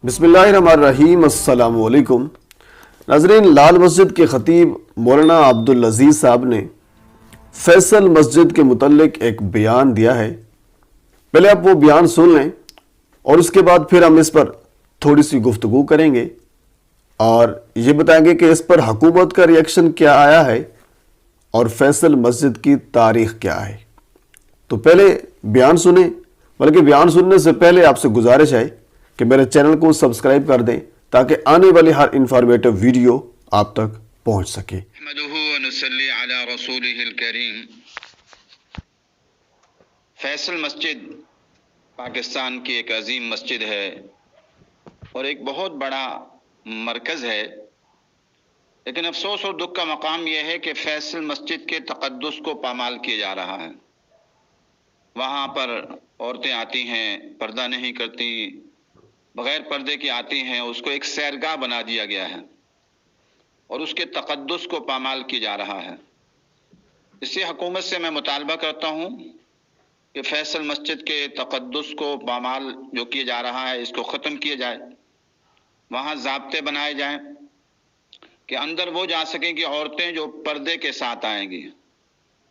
بسم اللہ الرحمن الرحیم، السلام علیکم ناظرین۔ لال مسجد کے خطیب مولانا عبدالعزیز صاحب نے فیصل مسجد کے متعلق ایک بیان دیا ہے۔ پہلے آپ وہ بیان سن لیں اور اس کے بعد پھر ہم اس پر تھوڑی سی گفتگو کریں گے اور یہ بتائیں گے کہ اس پر حکومت کا ریئیکشن کیا آیا ہے اور فیصل مسجد کی تاریخ کیا ہے۔ تو پہلے بیان سنیں، بلکہ بیان سننے سے پہلے آپ سے گزارش ہے کہ میرے چینل کو سبسکرائب کر دیں تاکہ آنے والی ہر انفارمیٹو ویڈیو آپ تک پہنچ سکے۔ نحمدہ ونصلی علی رسولہ الکریم۔ فیصل مسجد پاکستان کی ایک عظیم مسجد ہے اور ایک بہت بڑا مرکز ہے، لیکن افسوس اور دکھ کا مقام یہ ہے کہ فیصل مسجد کے تقدس کو پامال کیا جا رہا ہے۔ وہاں پر عورتیں آتی ہیں، پردہ نہیں کرتی، بغیر پردے کی آتی ہیں، اس کو ایک سیرگاہ بنا دیا گیا ہے اور اس کے تقدس کو پامال کیا جا رہا ہے۔ اس سے حکومت سے میں مطالبہ کرتا ہوں کہ فیصل مسجد کے تقدس کو پامال جو کیا جا رہا ہے اس کو ختم کیا جائے۔ وہاں ضابطے بنائے جائیں کہ اندر وہ جا سکیں کہ عورتیں جو پردے کے ساتھ آئیں گی،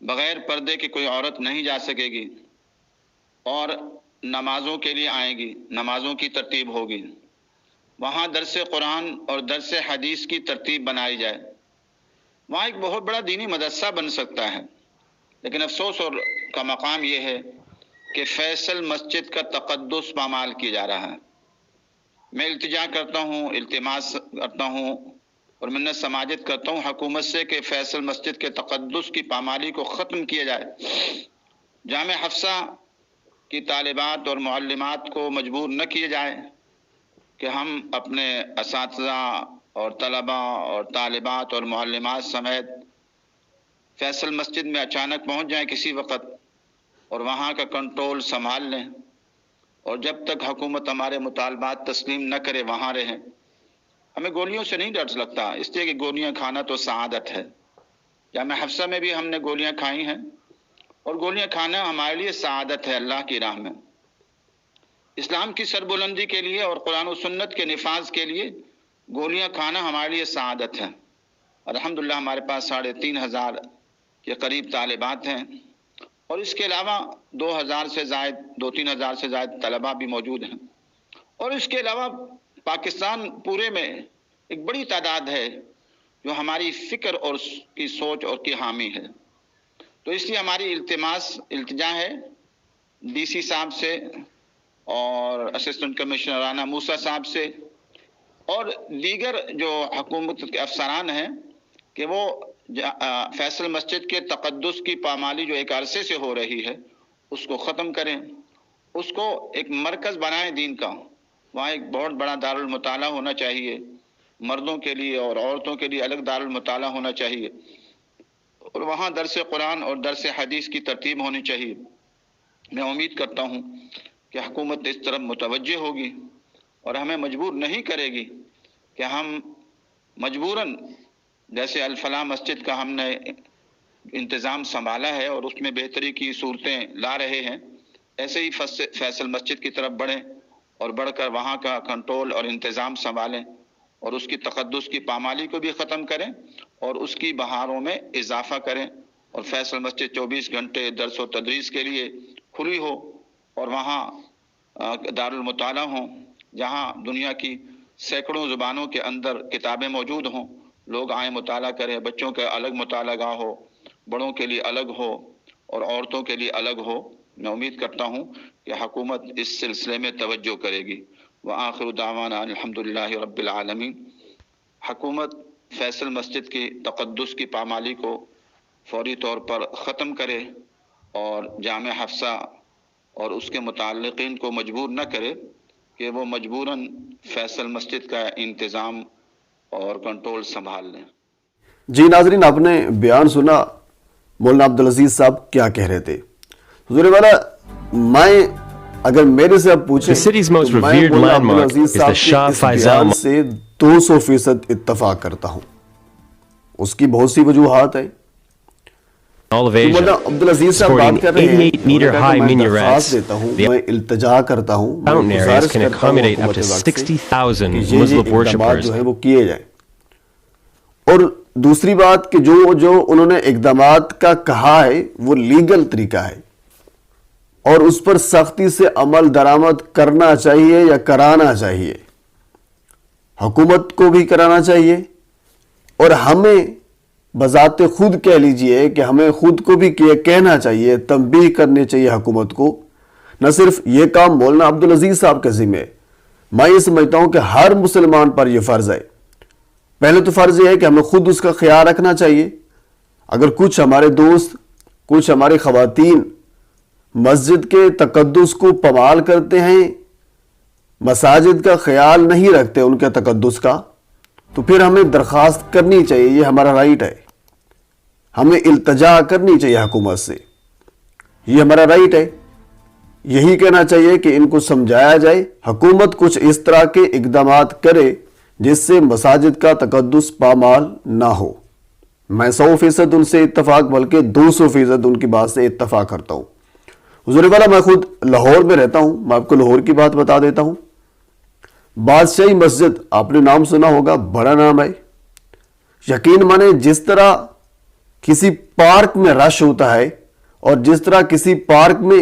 بغیر پردے کی کوئی عورت نہیں جا سکے گی، اور نمازوں کے لیے آئیں گی، نمازوں کی ترتیب ہوگی۔ وہاں درس قرآن اور درس حدیث کی ترتیب بنائی جائے۔ وہاں ایک بہت بڑا دینی مدرسہ بن سکتا ہے، لیکن افسوس اور کا مقام یہ ہے کہ فیصل مسجد کا تقدس پامال کیا جا رہا ہے۔ میں التجا کرتا ہوں، التماس کرتا ہوں اور منت سماجت کرتا ہوں حکومت سے کہ فیصل مسجد کے تقدس کی پامالی کو ختم کیا جائے۔ جامع حفصہ کی طالبات اور معلمات کو مجبور نہ کیے جائے کہ ہم اپنے اساتذہ اور طلباء اور طالبات اور معلمات سمیت فیصل مسجد میں اچانک پہنچ جائیں کسی وقت اور وہاں کا کنٹرول سنبھال لیں، اور جب تک حکومت ہمارے مطالبات تسلیم نہ کرے وہاں رہیں۔ ہمیں گولیوں سے نہیں ڈر لگتا، اس لیے کہ گولیاں کھانا تو سعادت ہے۔ جامع حفصہ میں بھی ہم نے گولیاں کھائی ہیں اور گولیاں کھانا ہمارے لیے سعادت ہے اللہ کی راہ میں۔ اسلام کی سربلندی کے لیے اور قرآن و سنت کے نفاذ کے لیے گولیاں کھانا ہمارے لیے سعادت ہے۔ الحمدللہ ہمارے پاس 3500 کے قریب طالبات ہیں اور اس کے علاوہ 2000 سے زائد 2-3 ہزار سے زائد طلباء بھی موجود ہیں، اور اس کے علاوہ پاکستان پورے میں ایک بڑی تعداد ہے جو ہماری فکر اور کی سوچ اور کی حامی ہے۔ تو اس لیے ہماری التجا ہے ڈی سی صاحب سے اور اسسٹنٹ کمشنر رانا موسیٰ صاحب سے اور دیگر جو حکومت کے افسران ہیں کہ وہ فیصل مسجد کے تقدس کی پامالی جو ایک عرصے سے ہو رہی ہے اس کو ختم کریں، اس کو ایک مرکز بنائیں دین کا۔ وہاں ایک بہت بڑا دارالمطالعہ ہونا چاہیے، مردوں کے لیے اور عورتوں کے لیے الگ دارالمطالعہ ہونا چاہیے، اور وہاں درس قرآن اور درس حدیث کی ترتیب ہونی چاہیے۔ میں امید کرتا ہوں کہ حکومت اس طرف متوجہ ہوگی اور ہمیں مجبور نہیں کرے گی کہ ہم مجبوراً، جیسے الفلاح مسجد کا ہم نے انتظام سنبھالا ہے اور اس میں بہتری کی صورتیں لا رہے ہیں، ایسے ہی فیصل مسجد کی طرف بڑھیں اور بڑھ کر وہاں کا کنٹرول اور انتظام سنبھالیں اور اس کی تقدس کی پامالی کو بھی ختم کریں اور اس کی بہاروں میں اضافہ کریں، اور فیصل مسجد 24 گھنٹے درس و تدریس کے لیے کھلی ہو اور وہاں دارالمطالعہ ہوں جہاں دنیا کی سینکڑوں زبانوں کے اندر کتابیں موجود ہوں، لوگ آئیں مطالعہ کریں، بچوں کا الگ مطالعہ گاہ ہو، بڑوں کے لیے الگ ہو اور عورتوں کے لیے الگ ہو۔ میں امید کرتا ہوں کہ حکومت اس سلسلے میں توجہ کرے گی۔ وآخر دعوانا الحمدللہ رب العالمین۔ حکومت فیصل مسجد کی تقدس کی پامالی کو فوری طور پر ختم کرے اور جامع حفصہ اور اس کے متعلقین کو مجبور نہ کرے کہ وہ مجبوراً فیصل مسجد کا انتظام اور کنٹرول سنبھال لیں۔ جی ناظرین، آپ نے بیان سنا مولانا عبدالعزیز صاحب کیا کہہ رہے تھے۔ حضور والا، میں اگر میرے سے اب پوچھیں تو میں مولانا عبدالعزیز صاحب کے اس بیان سے 200% اتفاق کرتا ہوں۔ اس کی بہت سی وجوہات ہیں۔ all of Maulana Asia, Abdul Aziz صاحب supporting بات کر رہے ہیں 88-meter-high میں درخواست minarets. دیتا ہوں، The میں التجا کرتا ہوں، میں fountain areas گزارش can کرتا ہوں accommodate up حکومت to وقت سے 60,000 کہ یہ Muslim اقدامات worshippers. جو ہیں وہ کیے جائیں۔ اور دوسری بات کہ جو انہوں نے اقدامات کا کہا ہے وہ لیگل طریقہ ہے اور اس پر سختی سے عمل درآمد کرنا چاہیے یا کرانا چاہیے، حکومت کو بھی کرانا چاہیے اور ہمیں بذات خود کہہ لیجئے کہ ہمیں خود کو بھی کہنا چاہیے، تنبیہ کرنی چاہیے حکومت کو۔ نہ صرف یہ کام مولانا عبدالعزیز صاحب کے ذمہ ہے، میں یہ سمجھتا ہوں کہ ہر مسلمان پر یہ فرض ہے۔ پہلے تو فرض یہ ہے کہ ہمیں خود اس کا خیال رکھنا چاہیے۔ اگر کچھ ہمارے دوست، کچھ ہماری خواتین مسجد کے تقدس کو پامال کرتے ہیں، مساجد کا خیال نہیں رکھتے ان کے تقدس کا، تو پھر ہمیں درخواست کرنی چاہیے، یہ ہمارا رائٹ ہے، ہمیں التجا کرنی چاہیے حکومت سے، یہ ہمارا رائٹ ہے۔ یہی کہنا چاہیے کہ ان کو سمجھایا جائے، حکومت کچھ اس طرح کے اقدامات کرے جس سے مساجد کا تقدس پامال نہ ہو۔ میں 100% ان سے اتفاق بلکہ 200% ان کی بات سے اتفاق کرتا ہوں۔ حضور والا میں خود لاہور میں رہتا ہوں، میں آپ کو لاہور کی بات بتا دیتا ہوں۔ بادشاہی مسجد آپ نے نام سنا ہوگا، بڑا نام ہے۔ یقین مانے جس طرح کسی پارک میں رش ہوتا ہے اور جس طرح کسی پارک میں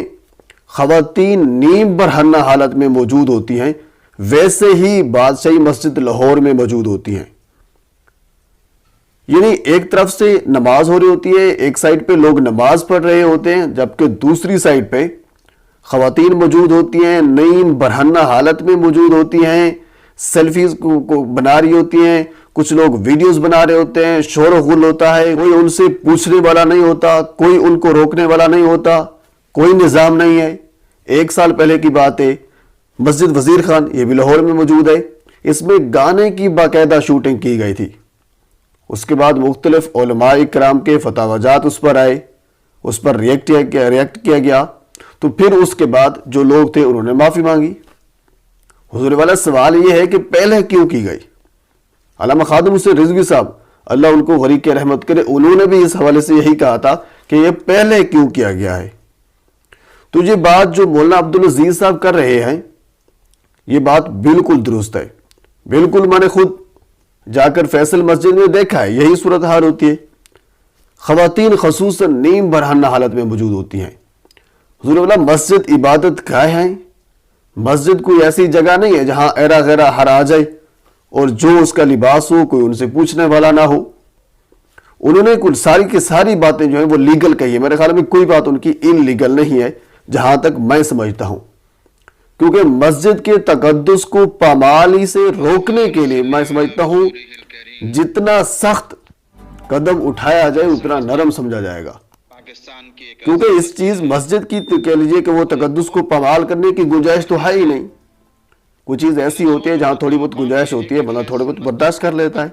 خواتین نیم برہنہ حالت میں موجود ہوتی ہیں، ویسے ہی بادشاہی مسجد لاہور میں موجود ہوتی ہیں۔ یعنی ایک طرف سے نماز ہو رہی ہوتی ہے، ایک سائڈ پہ لوگ نماز پڑھ رہے ہوتے ہیں، جبکہ دوسری سائڈ پہ خواتین موجود ہوتی ہیں، نیم برہنہ حالت میں موجود ہوتی ہیں، سیلفیز کو بنا رہی ہوتی ہیں، کچھ لوگ ویڈیوز بنا رہے ہوتے ہیں، شور و غل ہوتا ہے، کوئی ان سے پوچھنے والا نہیں ہوتا، کوئی ان کو روکنے والا نہیں ہوتا، کوئی نظام نہیں ہے۔ 1 سال پہلے کی بات ہے، مسجد وزیر خان، یہ بھی لاہور میں موجود ہے، اس میں گانے کی باقاعدہ شوٹنگ کی گئی تھی۔ اس کے بعد مختلف علماء کرام کے فتاوی جات اس پر آئے، اس پر ریئیکٹ کیا گیا، تو پھر اس کے بعد جو لوگ تھے انہوں نے معافی مانگی۔ حضور والا سوال یہ ہے کہ پہلے کیوں کی گئی؟ علامہ خادم حسین رضوی صاحب اللہ ان کو غریق رحمت کرے، انہوں نے بھی اس حوالے سے یہی کہا تھا کہ یہ پہلے کیوں کیا گیا ہے۔ تو یہ بات جو مولانا عبدالعزیز صاحب کر رہے ہیں، یہ بات بالکل درست ہے۔ بالکل میں نے خود جا کر فیصل مسجد میں دیکھا ہے، یہی صورتحال ہوتی ہے۔ خواتین خصوصاً نیم برہنہ حالت میں موجود ہوتی ہیں۔ حضور والا مسجد عبادت گاہ ہیں، مسجد کوئی ایسی جگہ نہیں ہے جہاں ایرا غیرہ ہر آ جائے اور جو اس کا لباس ہو کوئی ان سے پوچھنے والا نہ ہو۔ انہوں نے کل ساری کی ساری باتیں جو ہیں وہ لیگل کہی ہے، میرے خیال میں کوئی بات ان کی ان لیگل نہیں ہے جہاں تک میں سمجھتا ہوں، کیونکہ مسجد کے تقدس کو پامالی سے روکنے کے لیے میں سمجھتا ہوں جتنا سخت قدم اٹھایا جائے اتنا نرم سمجھا جائے گا، کیونکہ اس چیز مسجد کی کہہ لیجئے کہ وہ تقدس کو پامال کرنے کی گنجائش تو ہے ہی نہیں۔ کچھ چیز ایسی ہوتی ہے جہاں تھوڑی بہت گنجائش ہوتی ہے، بندہ تھوڑے بہت برداشت کر لیتا ہے،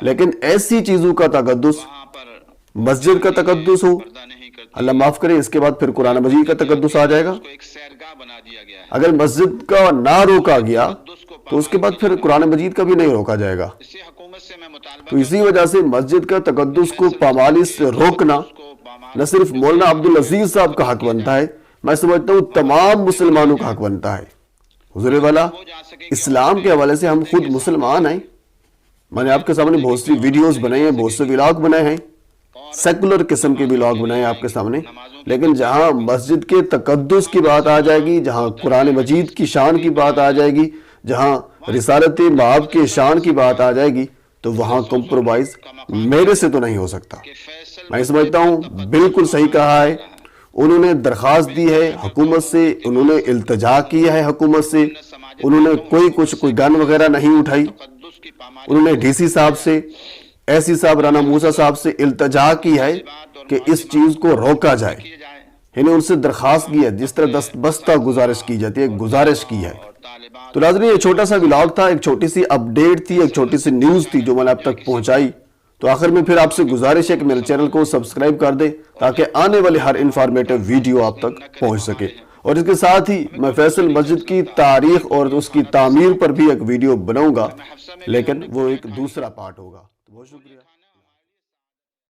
لیکن ایسی چیزوں کا تقدس، مسجد کا تقدس ہو، اللہ معاف کرے، اس کے بعد پھر قرآن مجید کا تقدس آ جائے گا۔ اگر مسجد کا نہ روکا گیا تو اس کے بعد پھر قرآن مجید کا بھی نہیں روکا جائے گا۔ تو اسی وجہ سے مسجد کا تقدس کو پامالی سے روکنا نہ صرف مولانا عبدالعزیز صاحب کا حق بنتا ہے، میں سمجھتا ہوں تمام مسلمانوں کا حق بنتا ہے۔ حضور والا اسلام کے حوالے سے ہم خود مسلمان ہیں، میں نے آپ کے سامنے بہت سی ویڈیوز بنائی ہیں، بہت سے ولاگ بنائے ہیں، سیکولر قسم کے ولاگ بنائے ہیں آپ کے سامنے، لیکن جہاں مسجد کے تقدس کی بات آ جائے گی، جہاں قرآن مجید کی شان کی بات آ جائے گی، جہاں رسالت مآب کے شان کی بات آ جائے گی، تو وہاں کمپرومائز میرے سے تو نہیں ہو سکتا۔ میں سمجھتا ہوں بالکل صحیح کہا ہے، انہوں نے درخواست دی ہے حکومت سے، انہوں نے التجا کیا ہے حکومت سے، انہوں نے کوئی گن وغیرہ نہیں اٹھائی، انہوں نے ڈی سی صاحب سے، ایس سی صاحب رانا موسیٰ صاحب سے التجا کی ہے کہ اس چیز کو روکا جائے، انہیں ان سے درخواست کی ہے، جس طرح دستبستہ گزارش کی جاتی ہے، گزارش کی ہے۔ تو ناظرین یہ چھوٹا سا ولاگ تھا، ایک چھوٹی سی اپڈیٹ تھی، ایک چھوٹی سی نیوز تھی جو میں نے اب تک پہنچائی۔ تو آخر میں پھر آپ سے گزارش ہے کہ میرے چینل کو سبسکرائب کر دیں تاکہ آنے والے ہر انفارمیٹو ویڈیو آپ تک پہنچ سکے، اور اس کے ساتھ ہی میں فیصل مسجد کی تاریخ اور اس کی تعمیر پر بھی ایک ویڈیو بناؤں گا، لیکن وہ ایک دوسرا پارٹ ہوگا۔ بہت شکریہ۔